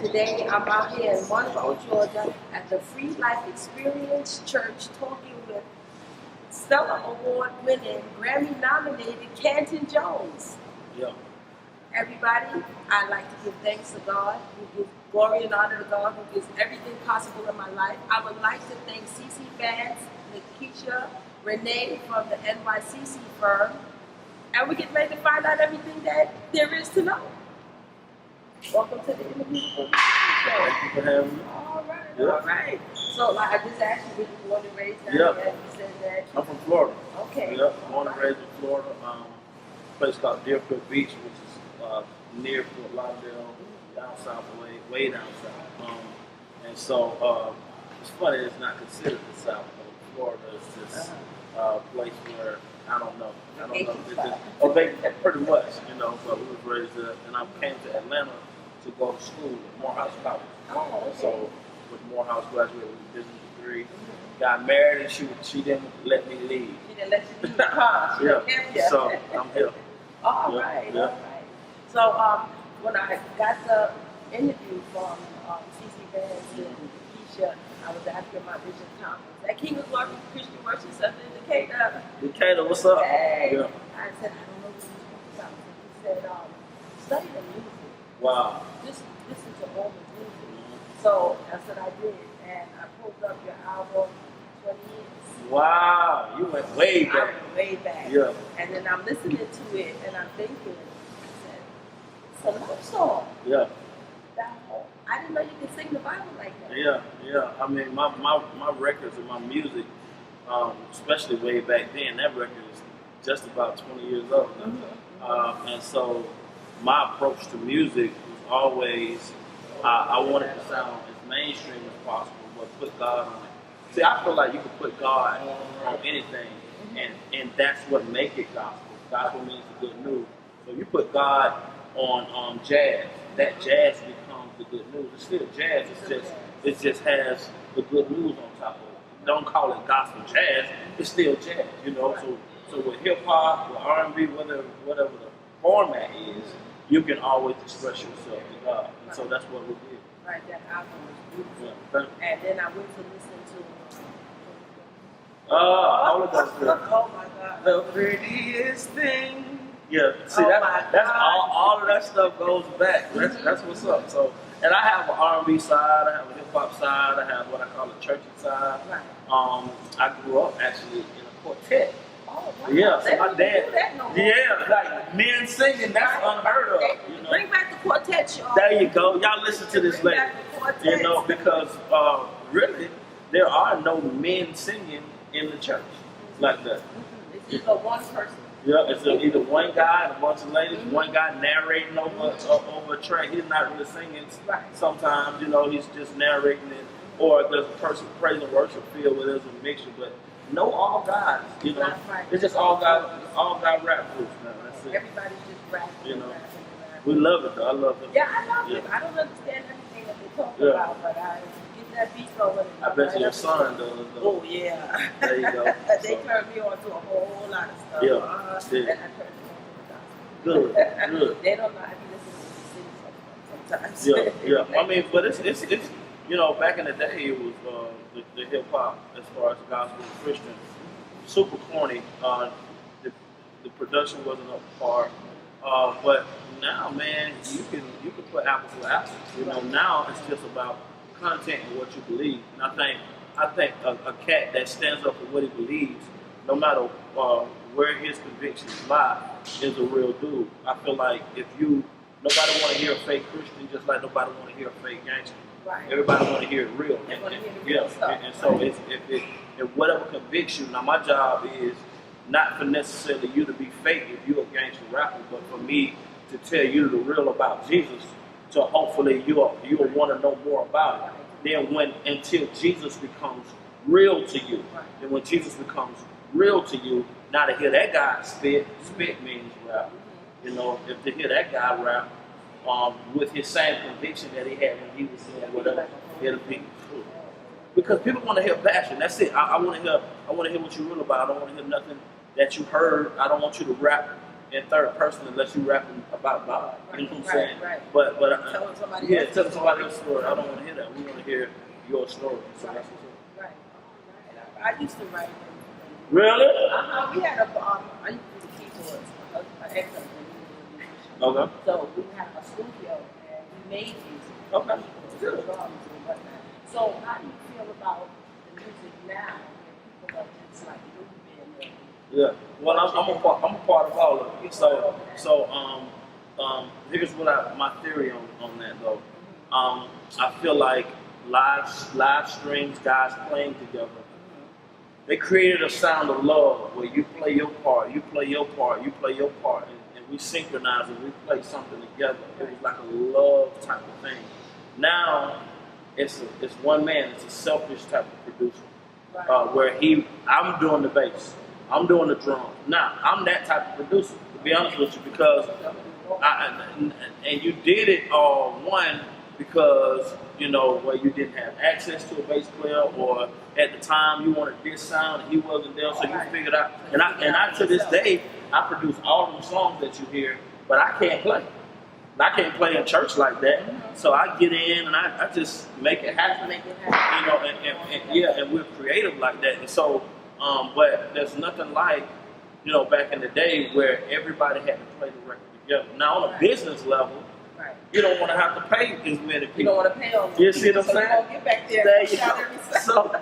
today I'm out here in Monroe, Georgia at the Free Life Experience Church talking with Stellar Award winning, Grammy nominated Canton Jones. Yeah. Everybody, I'd like to give thanks to God, who gives glory and honor to God, who gives everything possible in my life. I would like to thank Cece, Vance, Nakeshia, Renee from the NYCC firm, and we get ready to find out everything that there is to know. Welcome to the interview for the show. Thank you for having me. All right, Yeah. all right. So, like I just asked you, were you born and raised down Yeah. here? You said that. I'm from Florida. Okay. Yep, born and raised in Florida. A place called Deerfield Beach, which is near Fort Lauderdale, down south, way down south. And so it's funny, it's not considered the South, but Florida is just a place where I don't know. It's just, pretty much, but we was raised there, and I came to Atlanta to go to school at Morehouse College. Oh, okay. So with Morehouse, graduated with a business degree, got married, and she didn't let me leave. She didn't let you leave the car. Yeah. So I'm here. All right. So when I got the interview from Cece, Vance, and Nakeshia, I was asking my Bishop Thomas at King of Glory Christian Worship Center in Decatur. Decatur, what's up? Hey. Yeah. I said, I don't know what you're talking about. He said, study the music. Wow. Just listen to all the music. So that's what I did, and I pulled up your album, 20 years. Wow, you went way back. I went way back. Yeah. And then I'm listening to it, and I'm thinking, it's a love song. Yeah. I didn't know you could sing the Bible like that. Yeah. I mean, my records and my music, especially way back then, that record is just about 20 years old now. Mm-hmm. And so my approach to music was always, I wanted to sound as mainstream as possible, but put God on it. See, I feel like you can put God on anything, and that's what makes it gospel. Gospel means the good news. So you put God on jazz, that jazz becomes the good news. It's still jazz, it just has the good news on top of it. Don't call it gospel jazz, it's still jazz, So with hip hop, with R&B, whatever the format is, you can always express yourself to God. And so that's what we did. Right, that album was beautiful. Yeah. And then I went to listen to all of those things. Oh my God. The prettiest thing. Yeah, see, Oh that's all of that stuff goes back. That's what's up. So, and I have an R&B side, I have a hip hop side, I have what I call a churchy side. Right. I grew up actually in a quartet. Oh, wow. Yeah, so my dad. Do that no more. Yeah, like men singing, that's unheard of. Bring back the quartet, y'all. There you go. Y'all listen to this later. Because really, there are no men singing in the church like that. It's either one person. Yeah, it's either one guy and a bunch of ladies, one guy narrating over a track. He's not really singing. Right. Sometimes, he's just narrating it. Or there's a person praise and worship field where there's a mixture, but no all guys, Right. It's just all guy rap groups now. That's it. Everybody's just rapping. We love it though. I love it. Yeah, I love it. I don't understand everything that they talk about, but I get that beat going. I bet your son does though. Oh yeah. There you go. They turned me on to a whole lot of stuff. Yeah. And I turned them on to the gospel. Good. They don't know how to listen to sing sometimes. Yeah. I mean, but it's back in the day it was the hip hop as far as gospel and Christian, super corny. The production wasn't up to par. But now, man, you can put apples with apples. Now it's just about content and what you believe. And I think a cat that stands up for what he believes, no matter where his convictions lie, is a real dude. I feel like nobody want to hear a fake Christian, just like nobody want to hear a fake gangster. Right. Everybody want to hear it real. And so if whatever convicts you, now my job is not for necessarily you to be fake if you're a gangster rapper, but for me to tell you the real about Jesus, so hopefully you'll want to know more about it. Then until Jesus becomes real to you, and when Jesus becomes real to you, now to hear that guy spit means rap. If to hear that guy rap with his same conviction that he had when he was doing whatever, it'll be true. Because people want to hear passion. That's it. I want to hear what you're real about. I don't want to hear nothing that you heard. I don't want you to rap in third person unless you're rapping about God. You know what I'm saying? Right. But Telling somebody telling somebody else's story. I don't want to hear that. We want to hear your story. So that's what's up. Right. I used to write. Really? We had I used to do the keyboards. An excellent musician. Okay. So we had a studio and we made music. Okay. Good. Drums and whatnot. So how do you feel about the music now when people are just like moving? Yeah. Well, I'm a part of all of it. So here's what my theory on that though. I feel like live streams, guys playing together. They created a sound of love where you play your part, you play your part, you play your part, and we synchronize and we play something together. It was like a love type of thing. Now it's one man. It's a selfish type of producer where I'm doing the bass, I'm doing the drum. Now I'm that type of producer, to be honest with you, because and you did it all because where you didn't have access to a bass player, or at the time you wanted this sound and he wasn't there, so you figured out. And I to this day I produce all them songs that you hear, but I can't play. I can't play in church like that, so I get in and I just make it happen. And we're creative like that. And so, but there's nothing like back in the day where everybody had to play the record together. Now on a business level. You don't want to have to pay as many people. You don't want to pay them. You see what I'm saying? You won't get back there.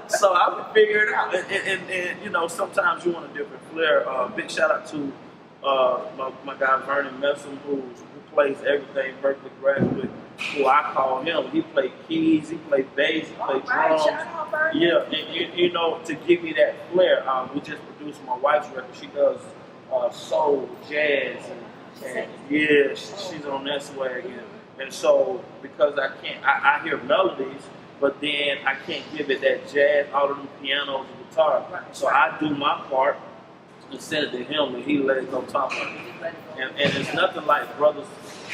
So I would figure it out. And sometimes you want a different flair. Big shout out to my guy Vernon Messam, who plays everything, Berkeley graduate, who I call him. He played keys, he played bass, he played drums. Yeah, and to give me that flair. We just produced my wife's record. She does soul, jazz, and she's on that swag. And so, because I hear melodies, but then I can't give it that jazz, all of them pianos and guitar. So I do my part and send it to him, and he let it go top of it. And it's nothing like brothers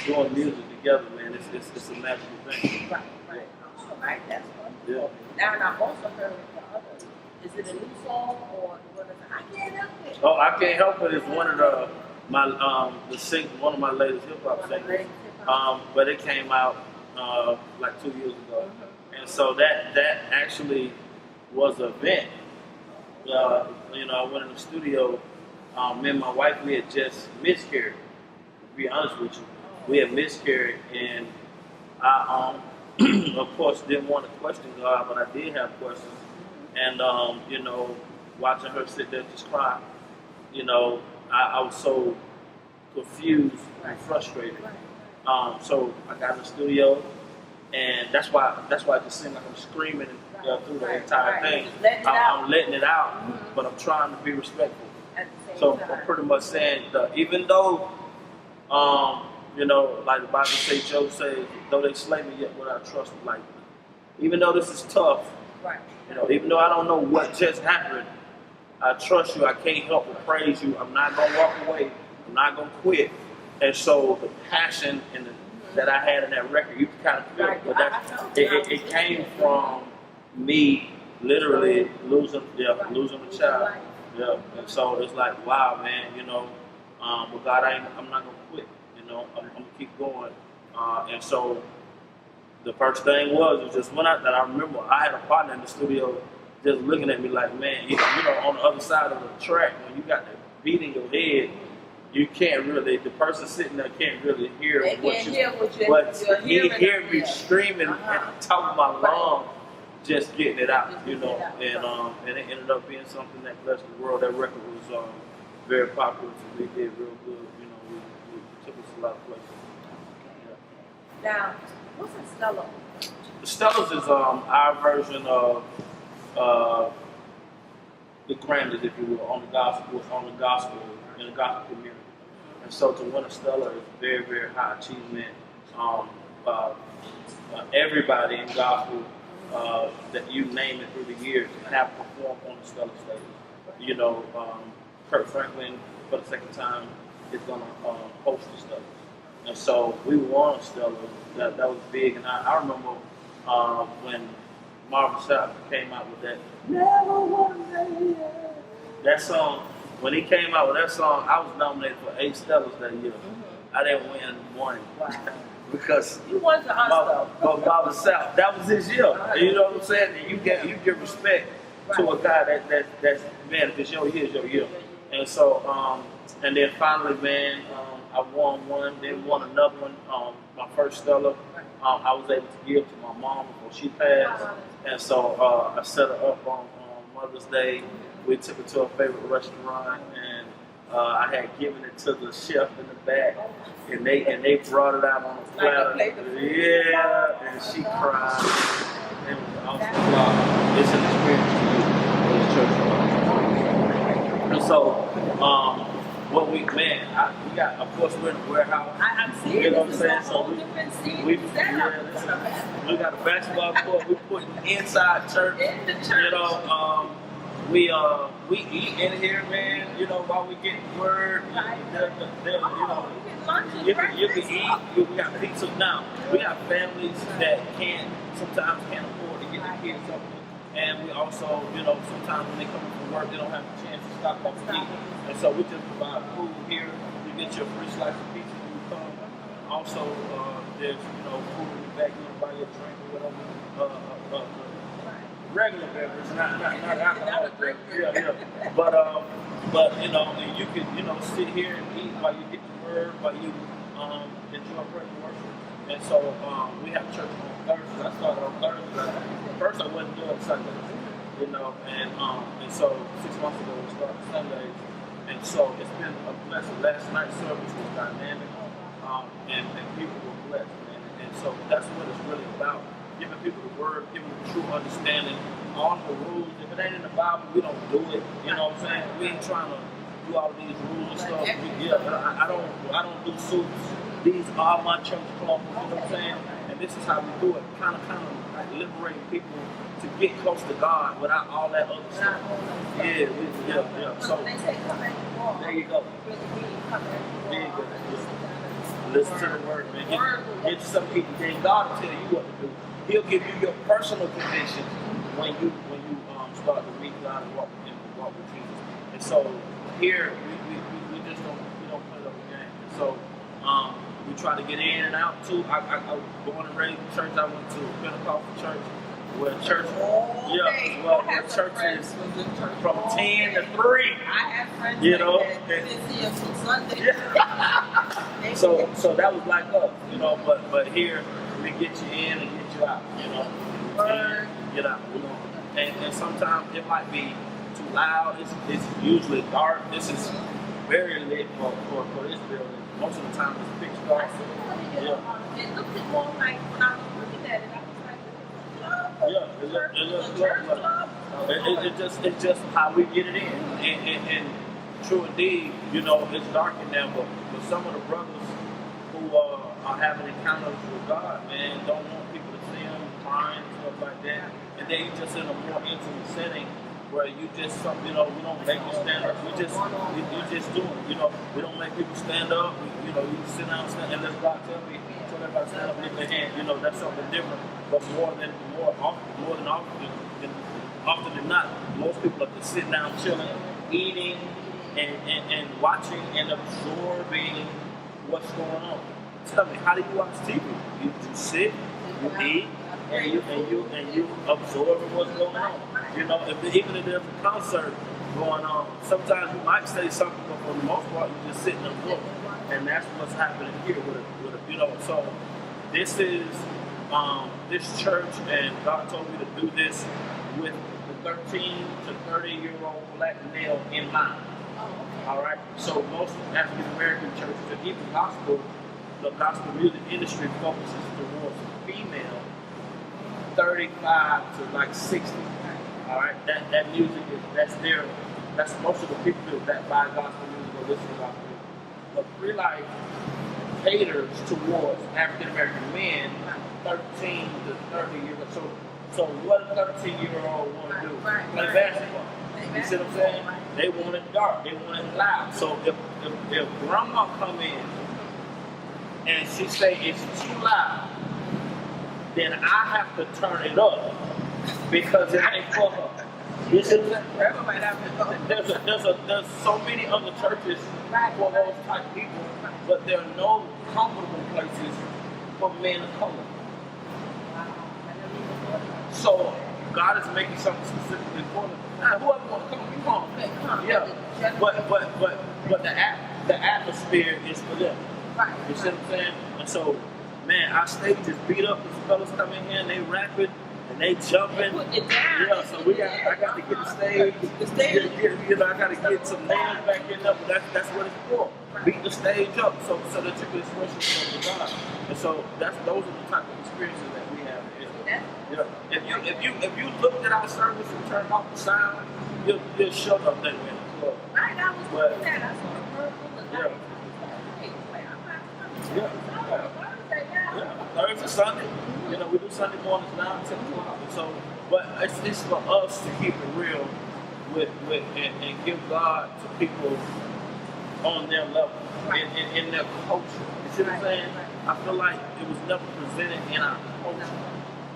doing music together, man. It's a magical thing. Right, that's wonderful. Yeah. Now, and I've also heard the other. Is it a new song or what is it? I Can't Help It. Oh, I Can't Help It is one of one of my latest hip hop singles. But it came out like 2 years ago, and so that actually was an event. I went in the studio. Me and my wife, we had just miscarried. To be honest with you, we had miscarried, and I, of course, didn't want to question God, but I did have questions. And watching her sit there just cry, I was so confused and frustrated. So I got in the studio, and that's why it just seemed like I'm screaming through the entire thing. I'm letting it out, but I'm trying to be respectful. So I'm pretty much saying that even though, like the Bible says, Job says, though they slay me, yet will I trust them lightly. Even though this is tough, even though I don't know what just happened, I trust you. I can't help but praise you. I'm not gonna walk away. I'm not gonna quit. And so the passion that I had in that record, you can kind of feel it. But it came from me literally losing a child. Yeah. And so it's like, wow, man, but God, I'm not gonna quit. I'm gonna keep going. And so the first thing was just when I remember I had a partner in the studio just looking at me like, man, on the other side of the track, when you got the beat in your head, you can't really, the person sitting there can't really hear but he heard me screaming at the top of my lungs, just getting it out, and it ended up being something that blessed the world. That record was very popular, so we did real good, we took us a lot of places. Now, what's a Stella? The Stellas is our version of the Grammys, if you will, in the gospel community. And so to win a Stella is very, very high achievement. Everybody in gospel that you name it through the years have performed on the Stella stage. Kirk Franklin, for the second time, is going to host the Stella. And so we won a Stella. That was big. And I remember when Marvin Sapp came out with that, Never Wanna Lay That song, when he came out with that song, I was nominated for 8 Stellas that year. I didn't win one. Wow. Because you won the Oscar. By myself. That was his year. You know what I'm saying? And you give respect to a guy that's man, if it's your year, it's your year. And so, and then finally, man, I won one, then won another one. My first Stella, I was able to give to my mom before she passed. And so I set her up on Mother's Day. We took her to her favorite restaurant, and I had given it to the chef in the back, and they brought it out on a platter. Yeah, and she cried. And it was awesome. It's an experience to you for the church. And so, what we got, of course, we're in the warehouse. I'm seeing you know what I'm saying? So we got a basketball court. We put inside church. In the church. You know, we eat in here, man. You know, while we get word, you know, you can eat. We got pizza now. We have families that sometimes can't afford to get their kids something. And we also, you know, sometimes when they come in from work, they don't have a chance to stop up and eat. And so we just provide food here. You get your free slice of pizza when you come. Also, there's, you know, food in the back. You can buy your drink or whatever. Regular beverage, not alcoholic beverage. Yeah. But you know, you can, you know, sit here and eat while you get the word, while you enjoy praise and worship. And so we have church on Thursdays. I started on Thursdays. First I wasn't doing Sundays, you know, and so 6 months ago we started Sundays. And so it's been a blessing. Last night's service was dynamic, and people were blessed. And so that's what it's really about. Giving people the word, giving them true understanding, all the rules. If it ain't in the Bible, we don't do it. You know what I'm saying? We ain't trying to do all of these rules and stuff. I don't do suits. These are my church clothes. You know what I'm saying? And this is how we do it. Kind of like liberating people to get close to God without all that other stuff. Yeah. So there you go. There you go. Listen to the word, man. Get some people. Then God will tell you what to do. He'll give you your personal convictions when you start to read God and walk with Jesus. And so here we just don't play the game. And so we try to get in and out too. I was born and raised in church. I went to a Pentecostal church where church is from 10 to 3. I have friends you know, that see us on Sunday. Yeah. So that was like us, you know, but here we get you in and get you out, you know. Get out, you know. And sometimes it might be too loud. It's usually dark. This is very lit for this building. Most of the time it's pitch dark. It looked more like when I was looking at it, I was like, it's just how we get it in. And true indeed, you know, it's dark in there, but some of the brothers who are having encounters with God, man, don't want people to see them crying and stuff like that. And then you just in a more intimate setting where you just, you know, we don't make you stand up. You just do it. You know, we don't make people stand up. You know, you sit down and let God tell everybody stand up, lift their hand. You know, that's something different. But more often than not, most people are just sitting down, chilling, eating, and watching and absorbing what's going on. Tell me, how do you watch TV? You sit, you eat, and you absorb what's going on. You know, even if there's a concert going on, sometimes you might say something, but for the most part, you just sit and absorb. And that's what's happening here with you know. So this is this church, and God told me to do this with the 13 to 30-year-old black male in mind. All right. So most African American churches, and even the gospel music industry focuses towards female 35 to like 60. All right. That music that's most of the people that buy gospel music or listen to gospel music. But Free Life caters towards African American men 13 to 30 years old. So what a 13-year-old want to do? Play basketball. You see what I'm saying? They want it dark. They want it loud. So if grandma come in and she say it's too loud, then I have to turn it up because it ain't for her. You see what I'm saying? There's so many other churches for those type of people, but there are no comfortable places for men of color. So God is making something specifically for them. Now, whoever want to come, come. Yeah. But the atmosphere is for them. Right. You see what I'm saying? And so, man, our stage is beat up. These fellas come in here and they rapping and they jumping. They putting it down. Yeah, so I got to get the stage. I got to get some nails back in up. That's what it's for. Beat the stage up so that you can express yourself to God. And so those are the type of experiences that we have. Yeah. If you looked at our service and turned off the sound, you'll shut up that way in the club. Right, I was doing that. I saw the purple and yeah. Thursday, Sunday. You know, we do Sunday mornings now, 10 o'clock. And so, but it's for us to keep it real and give God to people on their level, in their culture. You see what I'm saying? I feel like it was never presented in our culture.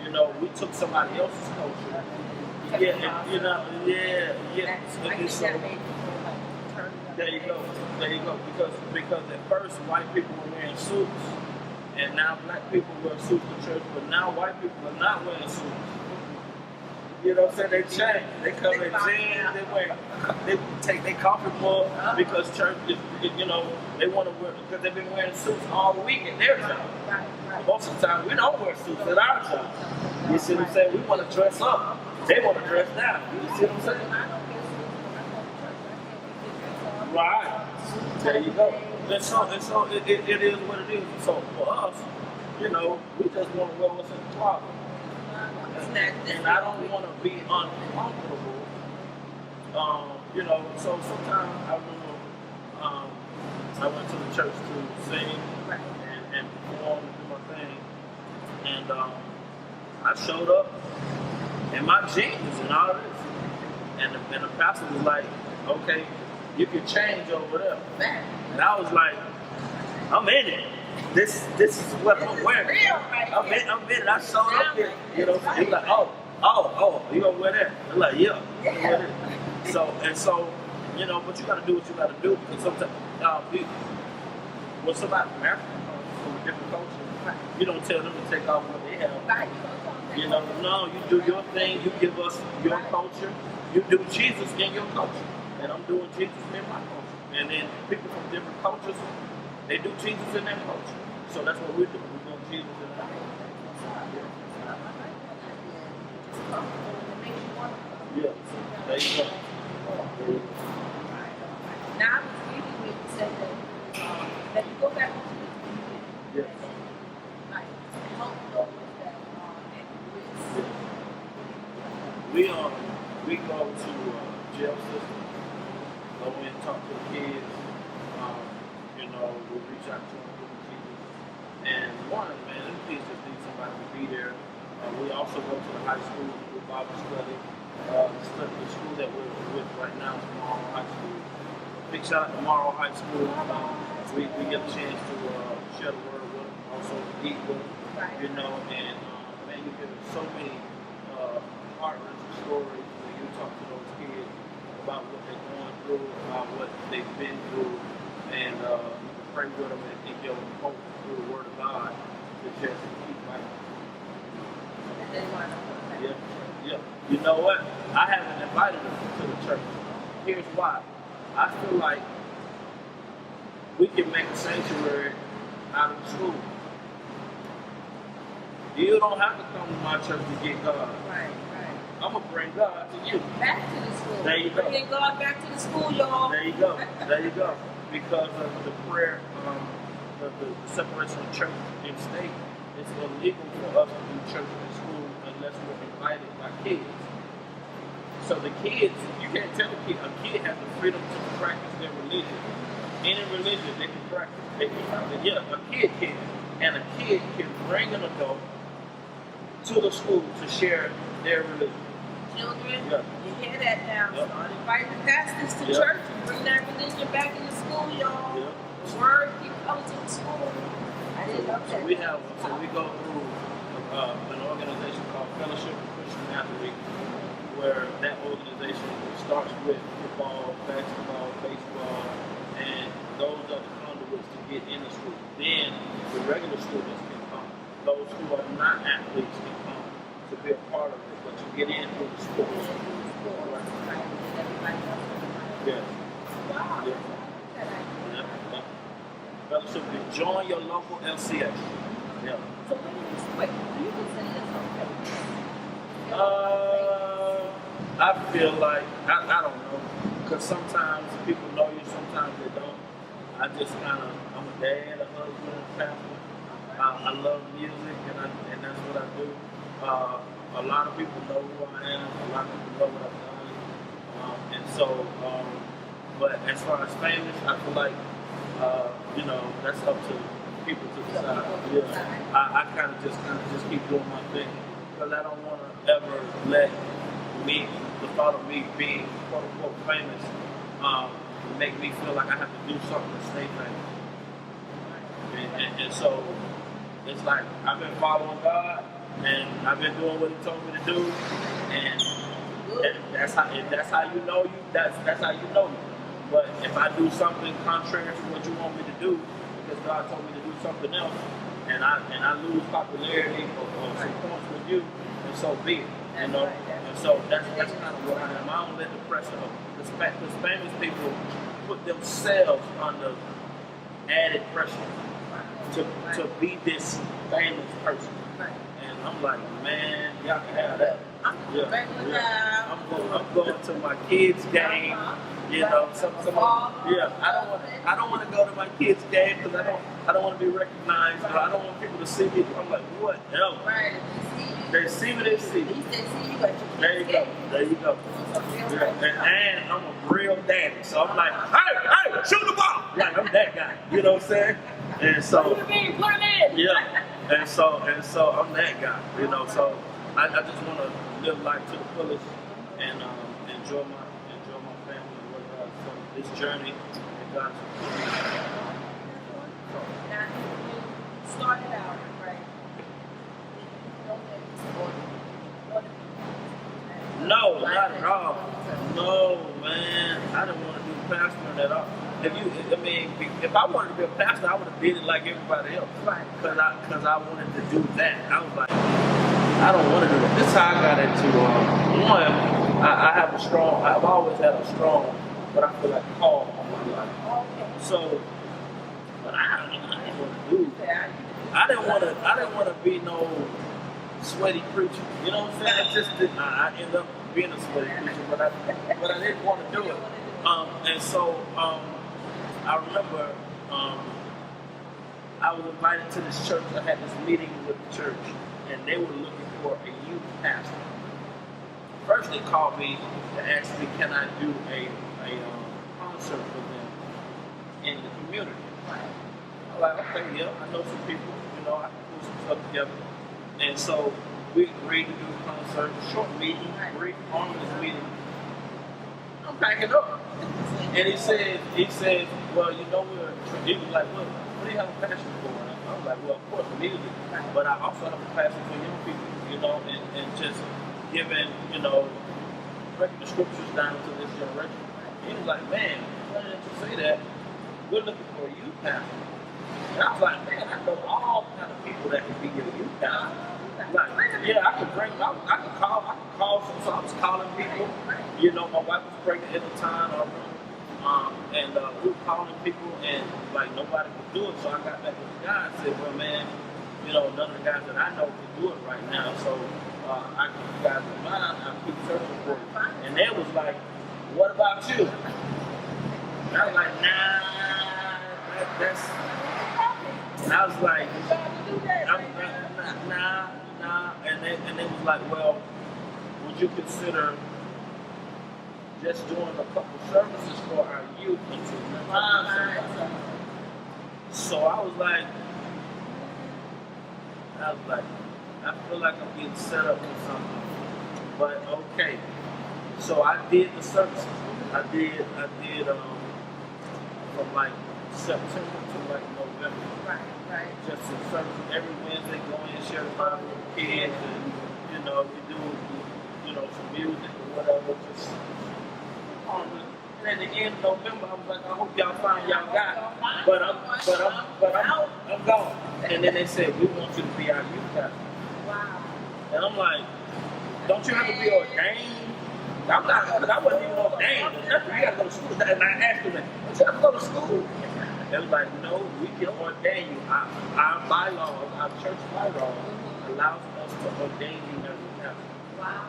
You know, we took somebody else's culture. Yeah, you know, yeah. So, there you go. Because at first white people were wearing suits, and now black people wear suits to church, but now white people are not wearing suits. You know what I'm saying? They change. They come in jeans. They take their coffee mug because church is, you know, they want to wear, because they've been wearing suits all week at their job. Most of the time, we don't wear suits at our job. You see what I'm saying? We want to dress up. They want to dress down. You see what I'm saying? Right. There you go. And so it is what it is. So for us, you know, we just want to wear what's in the closet. And I don't want to be uncomfortable. You know, so sometimes I remember I went to the church to sing and perform and do my thing. And I showed up in my jeans and all this. And the pastor was like, okay, you can change over there. And I was like, I'm in it. This is what I'm wearing. I'm in it. I showed up here. You know, he was like, oh, you gonna wear that? I'm like, yeah, I'm gonna wear that. So, you know, but you gotta do what you gotta do, because sometimes when somebody from Africa comes from a different culture, you don't tell them to take off what they have. You know, no, you do your thing, you give us your culture, you do Jesus in your culture. And I'm doing Jesus in my culture. And then people from different cultures, they do Jesus in their culture. So that's what we're doing. We're doing Jesus in our culture. Yeah. There you go. Now I was reading where you said that you go back to the community. Yes. Like, help those that are at risk. We go to jail system. Go in and talk to the kids. You know, we reach out to them, give them Jesus. And one, man, them kids just need somebody to be there. We also go to the high school to do Bible study. The school that we're with right now is Morrow High School. Big shout out to Morrow High School. We get a chance to share the word with them, also eat with them, you know, and man, you get so many heart-wrenching stories when you talk to those kids about what they're going through, about what they've been through, and you can pray with them and give them hope through the Word of God to just keep fighting. Yeah. You know what? I haven't invited them to the church. Here's why. I feel like we can make a sanctuary out of the school. You don't have to come to my church to get God. Right. I'm going to bring God to you. Back to the school. There you go. Bringing God back to the school, y'all. There you go. Because of the prayer, the separation of church and state, it's illegal for us to do church and school unless we're invited by kids. So the kids, you can't tell a kid has the freedom to practice their religion. Any religion they can practice. They can practice. Yeah, a kid can. And a kid can bring an adult to the school to share their religion. Children, you hear that now. Start inviting pastors to church and bring that religion back into school, y'all. The word keep coming to the school. I didn't know that. So we go through an organization called Fellowship of Christian Athletes, where that organization starts with football, basketball, baseball, and those are the conduits to get in the school. Then the regular students can come. Those who are not athletes can come to be a part of it, but you get in through the school. Yes. Wow. Yeah. Yeah. Fellowship, join your local LCA. Yeah. So when you quit, do you consider yourself I feel like, I don't know, because sometimes people know you, sometimes they don't. I just kind of, I'm a dad, a husband, a pastor. I love music, and that's what I do. A lot of people know who I am, a lot of people know what I've done. And so, but as far as famous, I feel like, that's up to people to decide. Yeah, I kind of just keep doing my thing because I don't want to ever let the thought of me being quote unquote famous, make me feel like I have to do something to stay famous. And so it's like I've been following God and I've been doing what He told me to do, and that's how you know you. That's how you know me. But if I do something contrary to what you want me to do, because God told me to do something else, and I lose popularity or some points with you, and so be it. You know, and so that's kind of what I am. I don't let the pressure of the famous people put themselves under added pressure to be this famous person. And I'm like, man, y'all can have that. Yeah. I'm going to my kids' game. You know, I don't want to go to my kids' game because I don't want to be recognized, or I don't want people to see me. I'm like, what else? Right. They see me, they see me. There you go. Yeah. And I'm a real daddy, so I'm like, hey, shoot the ball. Like I'm that guy. You know what I'm saying? And so put him in. Yeah. And so I'm that guy. You know, so I just want to live life to the fullest and enjoy my family and what God. So this journey that God's now you started out, right? No, not at all. No, man. I didn't want to do pastoring at all. If I wanted to be a pastor, I would have did it like everybody else. Right. Because I wanted to do that. I was like, I don't want to do that. This is how I got into I've always had a strong, what I feel like, call on my life. So, but I didn't want to do that. I didn't want to be no sweaty preacher. You know what I'm saying? I just didn't. I ended up being a sweaty preacher, but I didn't want to do it. And so I remember I was invited to this church. I had this meeting with the church, and they were looking for a youth pastor. First, they called me to ask me, can I do a concert for them in the community? I'm like, okay, yeah, I know some people, I can put some stuff together. And so we agreed to do a concert, short meeting, brief, harmless meeting. I'm packing up. And he said, well, he was like, what do you have a passion for? And I was like, well, of course, music. But I also have a passion for young people, and just giving, breaking the scriptures down to this generation. He was like, man, why didn't you say that? We're looking for a youth pastor. And I was like, man, I know all kind of people that can be your youth pastor. Like, yeah, I could call some, so I was calling people. My wife was pregnant at the time, and we were calling people, and like nobody could do it. So I got back with the guy and said, well, man, none of the guys that I know can do it right now. So I keep you guys in mind. I keep searching for you. And they was like, what about you? And I was like, nah, that's. And I was like, nah. And they was like, well, would you consider just doing a couple services for our youth until we find somebody? So I was like, I feel like I'm getting set up for something. But okay. So I did the services. I did from like September to like November. Right. Just some services every Wednesday, go in, share the Bible with kids, and we do some music or whatever, just and at the end of November, I was like, I hope y'all find y'all guy. But I'm gone. And then they said, we want you to be our youth pastor. Wow. And I'm like, don't you have to be ordained? I'm not, because I wasn't even ordained or nothing. You got to go to school. And I asked them, don't you have to go to school? They was like, no, we can ordain you. Our bylaws, our church bylaws allows us to ordain you as a pastor. Wow.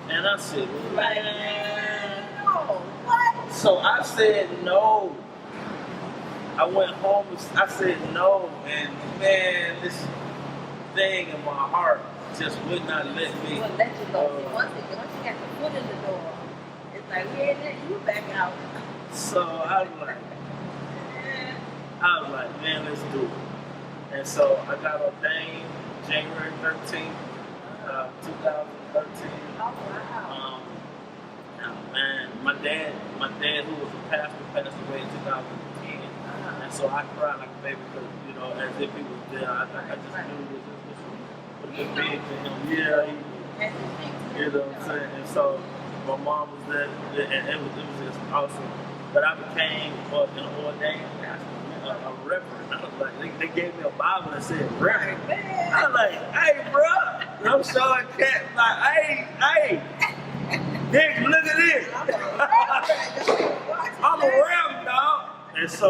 And I said, man. No, what? So I said no. I went home, I said no, and man, this thing in my heart just would not let me. Well, let you go. Once you got the foot in the door, it's like, we ain't letting you back out. So I was like, man, let's do it. And so I got ordained January 13th, 2013. Oh, wow. And my dad who was a pastor passed away in 2010. And so I cried like a baby because, you know, as if he was there. I just knew this would have been big to him. Yeah, you know what I'm saying? And so my mom was there, and it was just awesome. But I became an ordained pastor, a reverend. I was like, they gave me a Bible that said reverend. I was like, hey, bro. And I'm showing cat, like, hey. Nick, look at this. I'm a reverend, dog. And so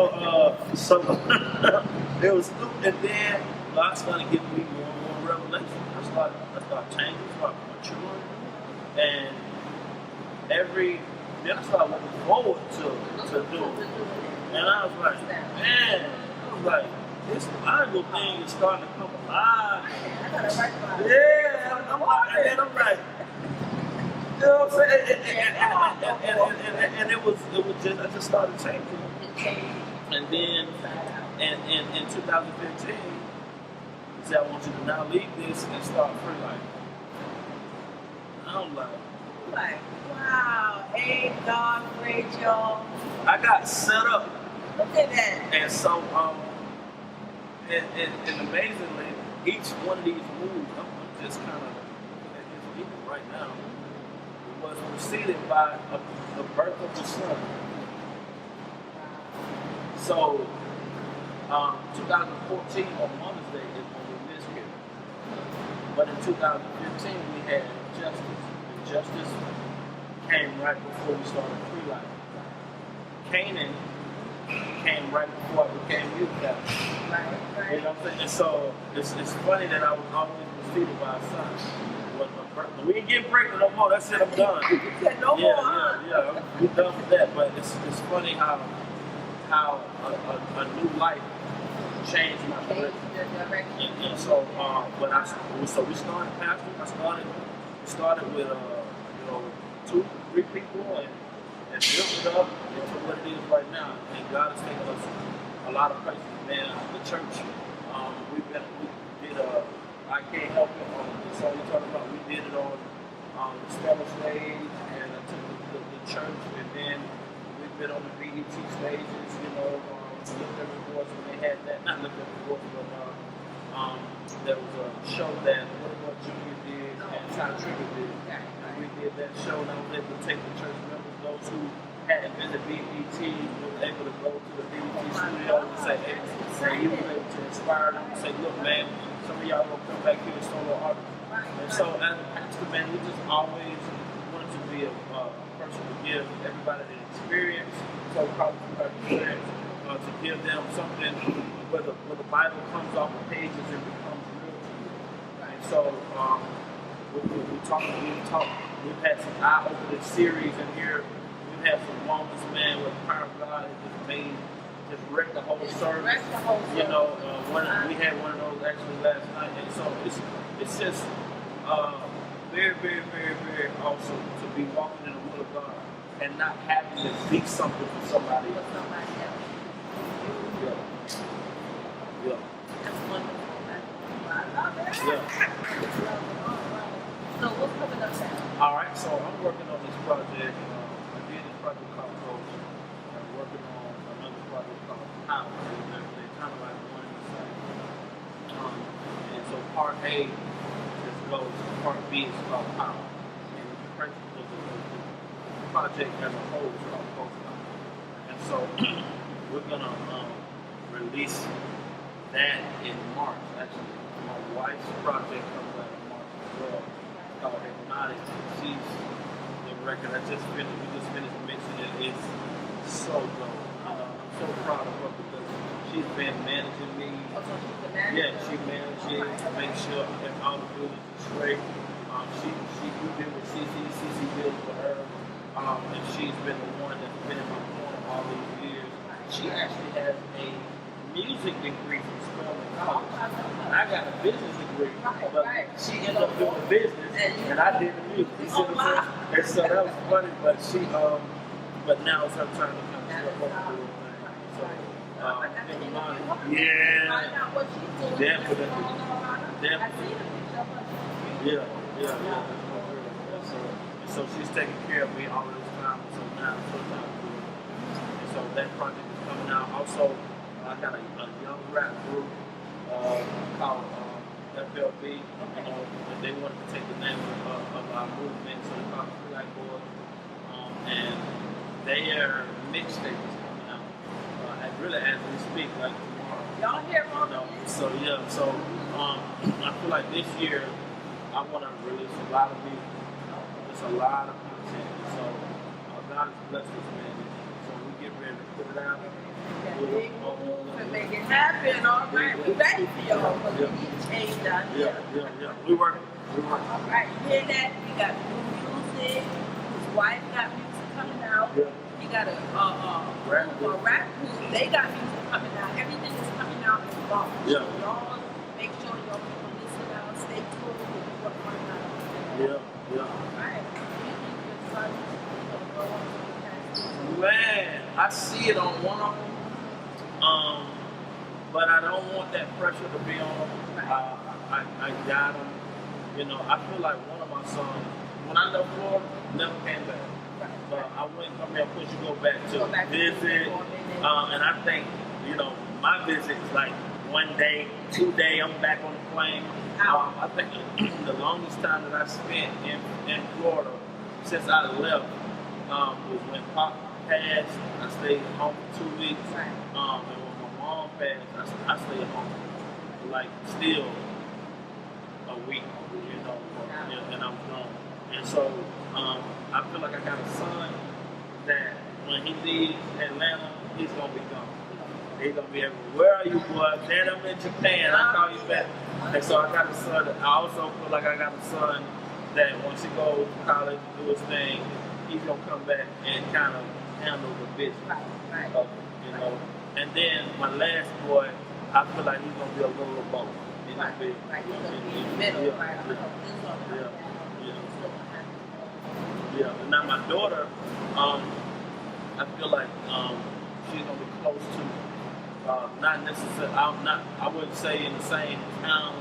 it was stupid. And then God started giving me more and more revelation. I started changing, started maturing. And then I started looking forward to doing it. And I was like, man, this Bible thing is starting to come alive. Yeah, I'm like, you know what I'm saying? And it was just, I just started changing. And then in 2015, he said, I want you to now leave this and start free life. I'm like, wow, hey, God, great, y'all. I got set up. Look at that. And so, and amazingly, each one of these moves, I'm just kind of at his feet right now, was preceded by the birth of the son. So, 2014 on Mother's Day is when we miscarried. But in 2015 we had justice. And justice came right before we started free life. Canaan came right before I became youth pastor. Right. You know what I'm saying? And so it's funny that I was always preceded by a son. When we ain't getting pregnant no more. That's it. I'm done. You said no more, huh? Yeah. We're done with that. But it's funny how a new life changed my direction. And so, so we started pastoring. We started with 2-3 people and built it up into what it is right now. And God has taken us a lot of places. Man, the church, we did I Can't Help It on the song you're talking about. We did it on the Spanish stage, and I took the church, and then we've been on the BET stages, Lift Every Voice when they had that, not Lift Every Voice, but there was a show that what Junior did and Ty Trigger did. And we did that show, and I was able to take the church members, those who hadn't been to BET, we were able to go to the BET studio and say, hey, you were able to inspire them and say, look, man, some of y'all gonna come back here as solo artists. And so as a pastor, man, we just always wanted to be a person to give everybody the experience, so probably experience, to give them something where the Bible comes off the pages and becomes real to you. And so we've had some eye-opening series in here. We've had some moments, man, where the power of God has just wrecked the whole service. We had one of those actually last night. And so it's just very, very, very, very awesome to be walking in the will of God and not having to be something for somebody else. Yeah. That's wonderful. I love it. Yeah. So what's coming up now? All right, so I'm working on this project. I did this project called Coach. I'm working on another project called Power. They're kind of like one and the same. And so part A is Ghost, part B is called Power. And project as a whole is called Postcard. And so we're gonna release that in March. Actually, my wife's project comes out in March as well. It's called Hypnotic. She's the record we just finished mixing it. It's so dope. I'm so proud of her because she's been managing me. Oh, so she's the manager? Yeah, she manages, make sure that all the business is straight. She deal with Cece deals with her. And she's been the one that's been in my corner all these years. She actually has a music degree from Spelman College. I got a business degree, but she ended up doing the business, and I did the music. You see what I'm saying? And so that was funny, but but now it's her turn to come to the work. So, definitely. Yeah. So she's taking care of me all of this time. So now it's her time to do it. And so that project is coming out. Also, I got a young rap group called FLB. And they wanted to take the name of our movement, so they called Free Life Boys. And their mixtape is coming out. Really, as we speak, like tomorrow. Y'all hear all this? So I feel like this year I want to release a lot of music. It's a lot of content. So God has blessed us, man. So we get ready to put it out. Big move and make it happen. All right, we ready for y'all because we need to change down here. Yeah. We working. All right, you hear that? We got new music. His wife got music coming out. Yeah. He got a rap group. They got music coming out. Everything is coming out in bulk. Yeah. So y'all make sure y'all people listen out. Stay tuned with what's coming out. Yeah. All right. Your son is going to go on to the past. Man, I see it on one of them. But I don't want that pressure to be on them. I got them. You know, I feel like one of my sons, when I left Florida, never came back. But I went from there, push you go back to visit. And I think, you know, my visit is like 1 day, 2 day, I'm back on the plane. I think the longest time that I spent in Florida since I left was when Pop passed. I stayed home for 2 weeks. And when my mom passed, I stayed home for like still a week, you know, and I'm gone. And so I feel like I got a son that when he leaves Atlanta, he's gonna be gone. He's gonna be everywhere. Where are you, boy? Dad, I'm in Japan. I'll call you back. And so I got a son that I also feel like I got a son that once he goes to college and do his thing, he's gonna come back and kind of handle the business. You know. And then my last boy, I feel like he's gonna be a little of both. He's gonna be in the middle. Yeah. And now my daughter, I feel like she's gonna be close to, not necessarily. I wouldn't say in the same town,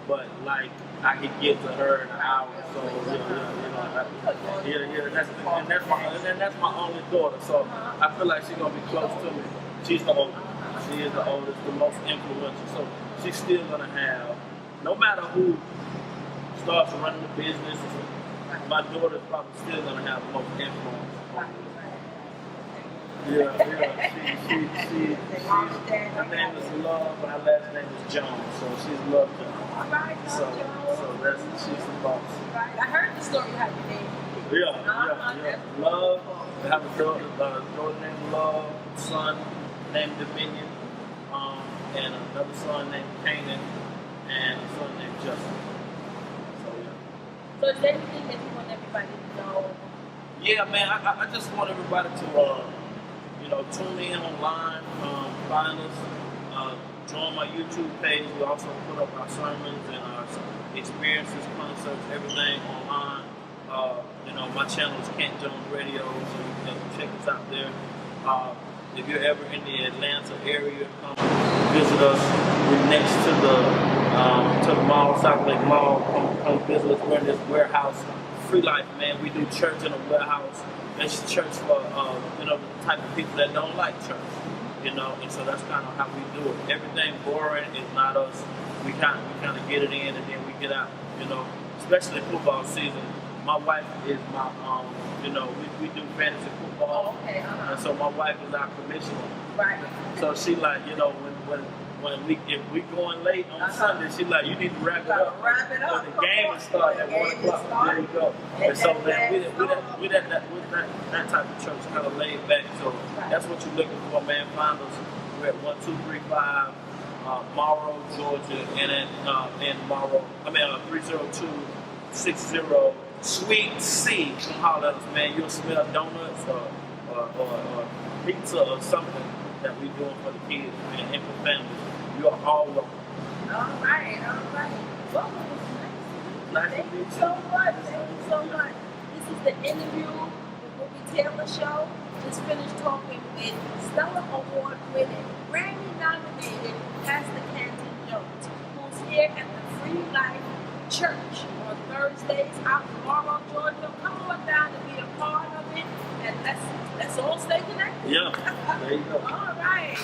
but like I could get to her in an hour. So that's my only daughter. So I feel like she's gonna be close to me. She's the oldest. She is the oldest, the most influential. So she's still gonna have, no matter who starts running the business, my daughter's probably still gonna have the most influence. Yeah. Her name is Love, but her last name is Jones, so she's Love Jones. So she's the boss. Right. I heard the story how you named it. Yeah. Love. I have a daughter named Love, son named Dominion, and another son named Canaan, and a son named Justin. So is there anything that you want everybody to know? Yeah, man, I just want everybody to, tune in online, find us, join my YouTube page. We also put up our sermons and our experiences, concerts, everything online. My channel is Canton Jones Radio, so you can check us out there. If you're ever in the Atlanta area, come visit us. We're next to the mall, South Lake Mall. Come visit us. We're in this warehouse. Free life, man. We do church in a warehouse. It's church for the type of people that don't like church. And so that's kind of how we do it. Everything boring is not us. We kind of get it in and then we get out. Especially football season. my wife is my, we do fantasy football. Oh, okay. And so my wife is our commissioner. Right. So she like, if we going late on Sunday, she like, you need to wrap it up. Wrap it up. The game will start at 1 o'clock. There you go. And so man, we that type of church, kind of laid back. So that's what you're looking for, man. Find us. We're at 1235 Morrow, Georgia, and in Morrow. 30260 Suite C. Holler at us, man. You'll smell donuts or pizza or something that we're doing for the kids and for families. You are all welcome. All right. Well, it was nice. Thank you so much. This is the interview with BubbyTaylor Show. Just finished talking with Stellar Award winning, Grammy nominated Pastor Canton Jones, who's here at the Free Life Church on Thurdays out in Morrow, Georgia. Come on down and be a part of it, and let's all stay connected. Yeah, there you go. All right.